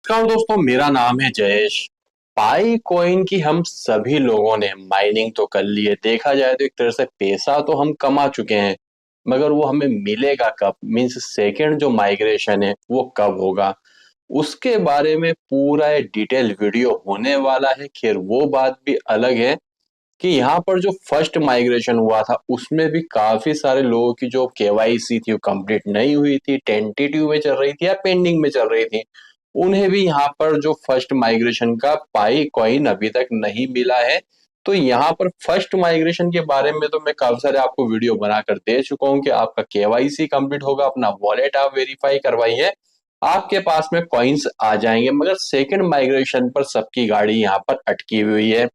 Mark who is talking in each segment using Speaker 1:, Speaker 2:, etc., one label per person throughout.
Speaker 1: नमस्कार दोस्तों, मेरा नाम है जयेश। पाई कॉइन की हम सभी लोगों ने माइनिंग तो कर ली है। देखा जाए तो एक तरह से पैसा तो हम कमा चुके हैं, मगर वो हमें मिलेगा कब, मीन्स सेकंड जो माइग्रेशन है वो कब होगा, उसके बारे में पूरा एक डिटेल वीडियो होने वाला है। खैर वो बात भी अलग है कि यहाँ पर जो फर्स्ट माइग्रेशन हुआ था उसमें भी काफी सारे लोगों की जो केवाईसी थी वो कंप्लीट नहीं हुई थी, टेंटेटिव में चल रही थी या पेंडिंग में चल रही थी। उन्हें भी यहाँ पर जो फर्स्ट माइग्रेशन का पाई कॉइन अभी तक नहीं मिला है। तो यहाँ पर फर्स्ट माइग्रेशन के बारे में तो मैं काफी सारे आपको वीडियो बना कर दे चुका हूँ कि आपका केवाईसी कंप्लीट होगा, अपना वॉलेट आप वेरीफाई करवाइए, आपके पास में कॉइन्स आ जाएंगे। मगर सेकंड माइग्रेशन पर सबकी गाड़ी यहाँ पर अटकी हुई है।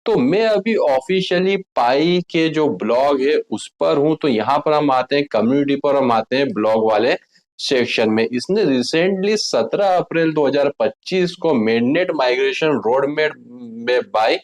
Speaker 1: तो मैं अभी ऑफिशियली पाई के जो ब्लॉग है उस पर हूं। तो यहाँ पर हम आते हैं कम्युनिटी पर, हम आते हैं ब्लॉग वाले सेक्शन में। इसने रिसेंटली 17 अप्रैल 2025 को मेननेट माइग्रेशन रोड में by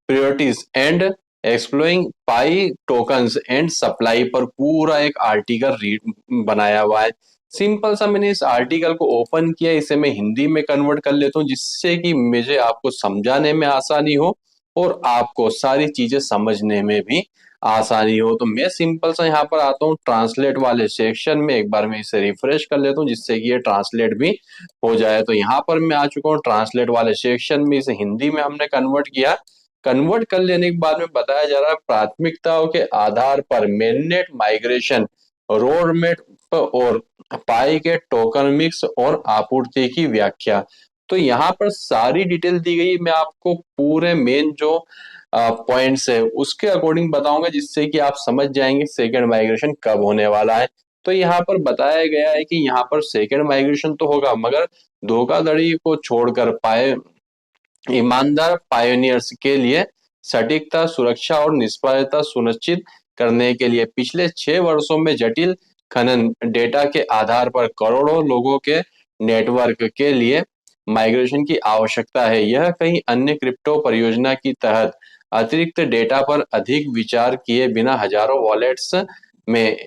Speaker 1: priorities and exploring Pi tokens and supply पर पूरा एक आर्टिकल रीड बनाया हुआ है। सिंपल सा मैंने इस आर्टिकल को ओपन किया, इसे मैं हिंदी में कन्वर्ट कर लेता हूँ जिससे कि मुझे आपको समझाने में आसानी हो और आपको सारी चीजें समझने में भी आसानी हो। तो मैं सिंपल सा यहाँ पर आता हूँ ट्रांसलेट वाले सेक्शन में, एक बार मैं इसे रिफ्रेश कर लेता हूँ जिससे कि ये ट्रांसलेट भी हो जाए। तो यहाँ पर मैं आ चुका हूँ ट्रांसलेट वाले सेक्शन में, इसे हिंदी में हमने कन्वर्ट किया। कन्वर्ट कर लेने के बाद में बताया जा रहा है प्राथमिकताओं के आधार पर मेननेट माइग्रेशन रोड मैप और पाई के टोकन मिक्स और आपूर्ति की व्याख्या। तो यहाँ पर सारी डिटेल दी गई, मैं आपको पूरे मेन जो पॉइंट्स है उसके अकॉर्डिंग बताऊंगा जिससे कि आप समझ जाएंगे सेकंड माइग्रेशन कब होने वाला है। तो यहाँ पर बताया गया है कि यहाँ पर सेकंड माइग्रेशन तो होगा, मगर धोखाधड़ी को छोड़कर पाए ईमानदार पायोनियर्स के लिए सटीकता, सुरक्षा और निष्पक्षता सुनिश्चित करने के लिए पिछले 6 वर्षों में जटिल खनन डेटा के आधार पर करोड़ों लोगों के नेटवर्क के लिए माइग्रेशन की आवश्यकता है। यह कई अन्य क्रिप्टो परियोजना की तहत अतिरिक्त डेटा पर अधिक विचार किए बिना हजारों वॉलेट्स में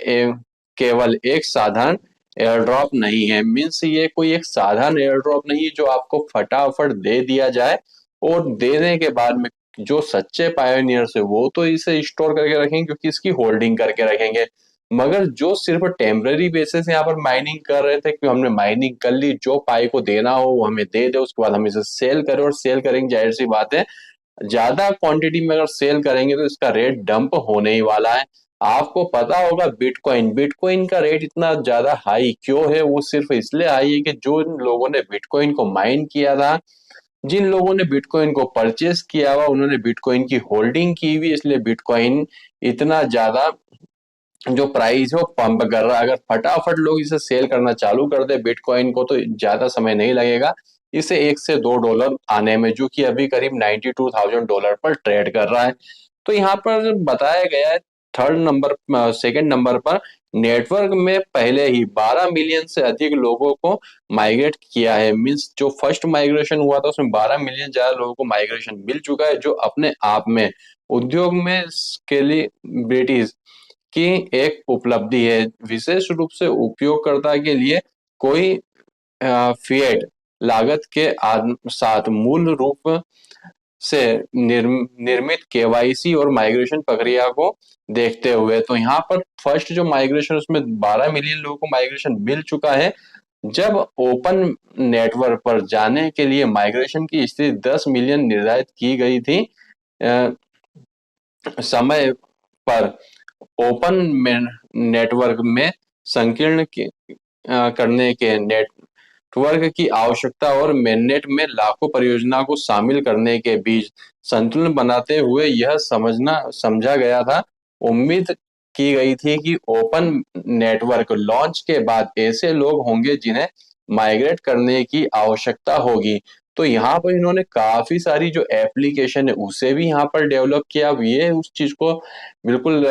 Speaker 1: केवल एक साधारण एयर ड्रॉप नहीं है। मीन्स ये कोई एक साधारण एयर ड्रॉप नहीं है जो आपको फटाफट दे दिया जाए, और देने के बाद में जो सच्चे पायोनियर्स है वो तो इसे स्टोर करके रखेंगे क्योंकि इसकी होल्डिंग करके रखेंगे। मगर जो सिर्फ टेम्पररी बेसिस यहाँ पर माइनिंग कर रहे थे कि हमने माइनिंग कर ली, जो पाई को देना हो वो हमें दे दे, उसके बाद हम इसे सेल करें, और सेल करेंगे जाहिर सी बात है ज्यादा क्वांटिटी में अगर सेल करेंगे तो इसका रेट डंप होने ही वाला है। आपको पता होगा बिटकॉइन बिटकॉइन का रेट इतना ज्यादा हाई क्यों है? वो सिर्फ इसलिए हाई है कि जो लोगों ने बिटकॉइन को माइन किया था, जिन लोगों ने बिटकॉइन को परचेस किया हुआ, उन्होंने बिटकॉइन की होल्डिंग की हुई, इसलिए बिटकॉइन इतना ज्यादा जो प्राइस है वो पंप कर रहा है। अगर फटाफट लोग इसे सेल करना चालू कर दे बिटकॉइन को तो ज्यादा समय नहीं लगेगा इसे $1 से $2 आने में, जो कि अभी करीब $92,000 पर ट्रेड कर रहा है। तो यहाँ पर बताया गया है थर्ड नंबर सेकंड नंबर पर नेटवर्क में पहले ही 12 मिलियन से अधिक लोगों को माइग्रेट किया है। मींस जो फर्स्ट माइग्रेशन हुआ था उसमें 12 मिलियन ज्यादा लोगों को माइग्रेशन मिल चुका है, जो अपने आप में उद्योग में स्केलेबिलिटीज की एक उपलब्धि है। विशेष रूप से उपयोगकर्ता के लिए कोई फिएट लागत के साथ मूल रूप से निर्मित केवाईसी और माइग्रेशन प्रक्रिया को देखते हुए, तो यहाँ पर फर्स्ट जो माइग्रेशन उसमें 12 मिलियन लोगों को माइग्रेशन मिल चुका है। जब ओपन नेटवर्क पर जाने के लिए माइग्रेशन की स्थिति 10 मिलियन निर्धारित की गई थी समय पर, ओपन नेटवर्क में संकीर्ण करने के नेटवर्क की आवश्यकता और मेननेट में लाखों परियोजना को शामिल करने के बीच संतुलन बनाते हुए यह समझा गया था। उम्मीद की गई थी कि ओपन नेटवर्क लॉन्च के बाद ऐसे लोग होंगे जिन्हें माइग्रेट करने की आवश्यकता होगी। तो यहाँ पर इन्होंने काफी सारी जो एप्लीकेशन है उसे भी यहाँ पर डेवलप किया। अब ये उस चीज को बिल्कुल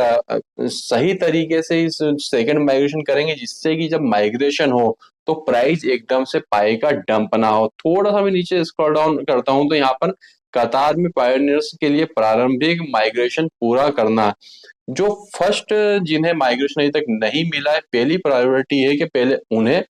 Speaker 1: सही तरीके से इस सेकंड माइग्रेशन करेंगे जिससे कि जब माइग्रेशन हो तो प्राइस एकदम से पाई का डंप ना हो। थोड़ा सा मैं नीचे स्क्रॉल डाउन करता हूं तो यहाँ पर कतार में पायोनियर्स के लिए प्रारंभिक माइग्रेशन पूरा करना, जो फर्स्ट जिन्हें माइग्रेशन अभी तक नहीं मिला है, पहली प्रायोरिटी है कि पहले उन्हें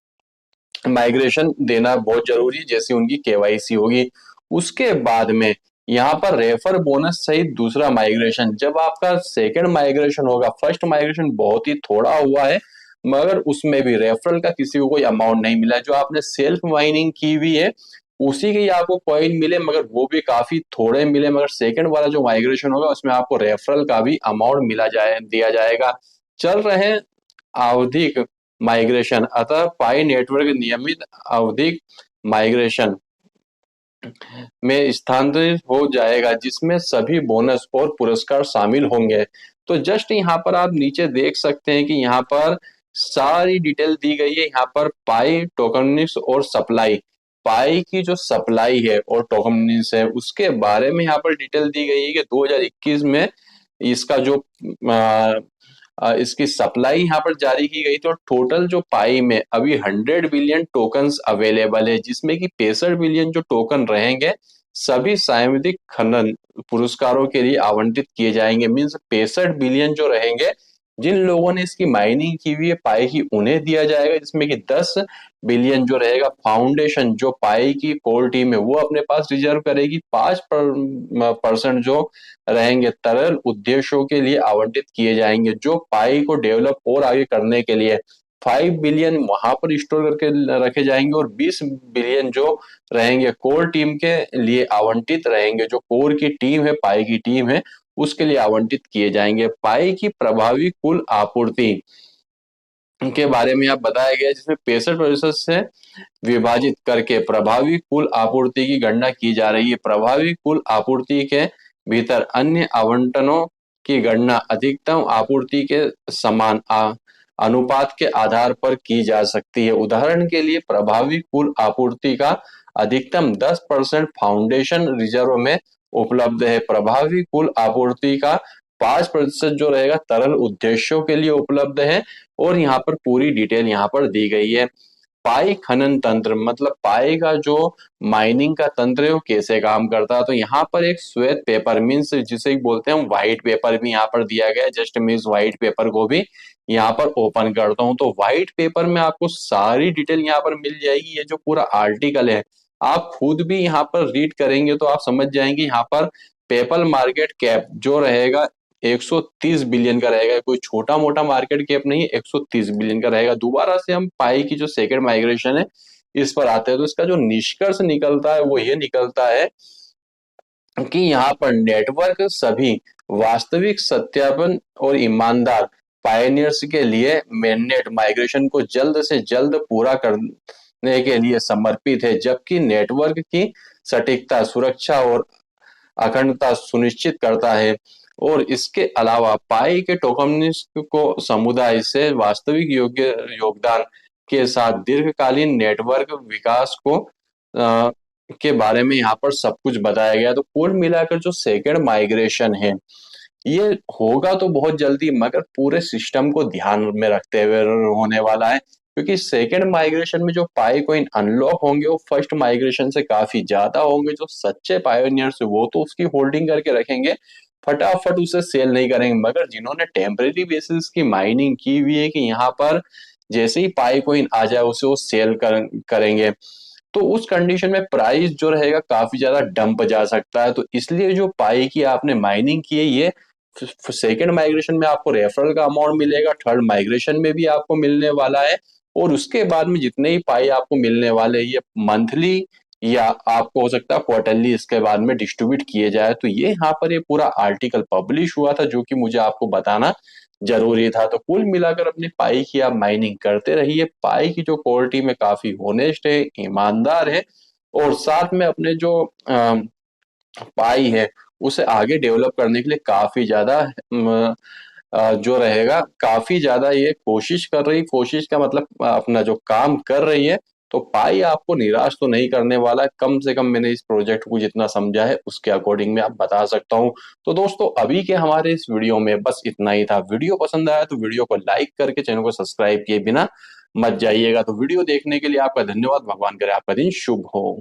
Speaker 1: माइग्रेशन देना बहुत जरूरी है, जैसे उनकी केवाईसी होगी। उसके बाद में यहाँ पर रेफर बोनस सहित दूसरा माइग्रेशन, जब आपका सेकंड माइग्रेशन होगा, फर्स्ट माइग्रेशन बहुत ही थोड़ा हुआ है मगर उसमें भी रेफरल का किसी को कोई अमाउंट नहीं मिला, जो आपने सेल्फ माइनिंग की हुई है उसी के ही आपको कॉइन मिले मगर वो भी काफी थोड़े मिले, मगर सेकंड वाला जो माइग्रेशन होगा उसमें आपको रेफरल का भी अमाउंट दिया जाएगा। चल रहे हैं आवधिक माइग्रेशन, अतः पाई नेटवर्क नियमित आवधिक माइग्रेशन में स्थानांतरित हो जाएगा जिसमें सभी बोनस और पुरस्कार शामिल होंगे। तो जस्ट यहाँ पर आप नीचे देख सकते हैं कि यहाँ पर सारी डिटेल दी गई है। यहाँ पर पाई टोकनिक्स और सप्लाई, पाई की जो सप्लाई है और टोकनिक्स है उसके बारे में यहाँ पर डिटेल दी गई है कि 2021 में इसका जो इसकी सप्लाई यहाँ पर जारी की गई थी, और टोटल जो पाई में अभी 100 बिलियन टोकन्स अवेलेबल है, जिसमें कि 65 बिलियन जो टोकन रहेंगे सभी सामुदायिक खनन पुरस्कारों के लिए आवंटित किए जाएंगे। मीन्स 65 बिलियन जो रहेंगे जिन लोगों ने इसकी माइनिंग की हुई है पाई की उन्हें दिया जाएगा, जिसमें कि 10 बिलियन जो रहेगा फाउंडेशन जो पाई की कोर टीम है वो अपने पास रिजर्व करेगी। 5% जो रहेंगे तरल उद्देश्यों के लिए आवंटित किए जाएंगे, जो पाई को डेवलप और आगे करने के लिए 5 बिलियन वहां पर स्टोर करके रखे जाएंगे, और 20 बिलियन जो रहेंगे कोर टीम के लिए आवंटित रहेंगे। जो कोर की टीम है, पाई की टीम है, उसके लिए आवंटित किए जाएंगे। पाई की प्रभावी कुल आपूर्ति के बारे में आप बताया गया, जिसमें 65% से विभाजित करके प्रभावी कुल आपूर्ति की गणना की जा रही है। प्रभावी कुल आपूर्ति के भीतर अन्य आवंटनों की गणना अधिकतम आपूर्ति के समान अनुपात के आधार पर की जा सकती है। उदाहरण के लिए प्रभावी कुल आपूर्ति का अधिकतम 10% फाउंडेशन रिजर्व में उपलब्ध है। प्रभावी कुल आपूर्ति का 5% जो रहेगा तरल उद्देश्यों के लिए उपलब्ध है, और यहाँ पर पूरी डिटेल यहाँ पर दी गई है। पाई खनन तंत्र, मतलब पाई का जो माइनिंग का तंत्र है वो कैसे काम करता है, तो यहाँ पर एक श्वेत पेपर मीन्स जिसे बोलते हैं व्हाइट पेपर भी यहाँ पर दिया गया है। जस्ट मीन्स व्हाइट पेपर को भी यहाँ पर ओपन करता हूँ, तो व्हाइट पेपर में आपको सारी डिटेल यहाँ पर मिल जाएगी। ये जो पूरा आर्टिकल है आप खुद भी यहाँ पर रीड करेंगे तो आप समझ जाएंगे। यहाँ पर पेपल मार्केट कैप जो रहेगा 130 बिलियन का रहेगा, कोई छोटा मोटा मार्केट कैप नहीं है, 130 बिलियन का रहेगा। दोबारा से हम पाई की जो सेकंड माइग्रेशन है इस पर आते हैं, तो इसका जो निष्कर्ष निकलता है वो ये निकलता है कि यहाँ पर नेटवर्क सभी वास्तविक सत्यापन और ईमानदार पायनियर्स के लिए मेननेट माइग्रेशन को जल्द से जल्द पूरा करने के लिए समर्पित है, जबकि नेटवर्क की सटीकता, सुरक्षा और अखंडता सुनिश्चित करता है। और इसके अलावा पाई के टोकन्स को समुदाय से वास्तविक योगदान के साथ दीर्घकालीन नेटवर्क विकास को के बारे में यहाँ पर सब कुछ बताया गया। तो कुल मिलाकर जो सेकंड माइग्रेशन है ये होगा तो बहुत जल्दी, मगर पूरे सिस्टम को ध्यान में रखते हुए होने वाला है, क्योंकि सेकंड माइग्रेशन में जो पाई कॉइन अनलॉक होंगे वो फर्स्ट माइग्रेशन से काफी ज्यादा होंगे। जो सच्चे पायोनियर्स वो तो उसकी होल्डिंग करके रखेंगे, फटाफट उसे सेल नहीं करेंगे, मगर जिन्होंने टेम्परेरी बेसिस की माइनिंग की हुई है कि यहाँ पर जैसे ही पाई कॉइन आ जाए उसे वो करेंगे, तो उस कंडीशन में प्राइस जो रहेगा काफी ज्यादा डंप जा सकता है। तो इसलिए जो पाई की आपने माइनिंग की है ये सेकेंड माइग्रेशन में आपको रेफरल का अमाउंट मिलेगा, थर्ड माइग्रेशन में भी आपको मिलने वाला है, और उसके बाद में जितने ही पाई आपको मिलने वाले ये मंथली या आपको हो सकता है क्वार्टरली इसके बाद में डिस्ट्रीब्यूट किए जाए। तो ये यहाँ पर ये पूरा आर्टिकल पब्लिश हुआ था जो कि मुझे आपको बताना जरूरी था। तो कुल मिलाकर अपनी पाई की आप माइनिंग करते रहिए। पाई की जो क्वालिटी में काफी होनेस्ट है, ईमानदार है, और साथ में अपने जो पाई है उसे आगे डेवलप करने के लिए काफी ज्यादा जो रहेगा काफी ज्यादा ये कोशिश का मतलब अपना जो काम कर रही है। तो पाई आपको निराश तो नहीं करने वाला, कम से कम मैंने इस प्रोजेक्ट को जितना समझा है उसके अकॉर्डिंग में आप बता सकता हूँ। तो दोस्तों अभी के हमारे इस वीडियो में बस इतना ही था। वीडियो पसंद आया तो वीडियो को लाइक करके चैनल को सब्सक्राइब किए बिना मत जाइएगा। तो वीडियो देखने के लिए आपका धन्यवाद। भगवान करे आपका दिन शुभ हो।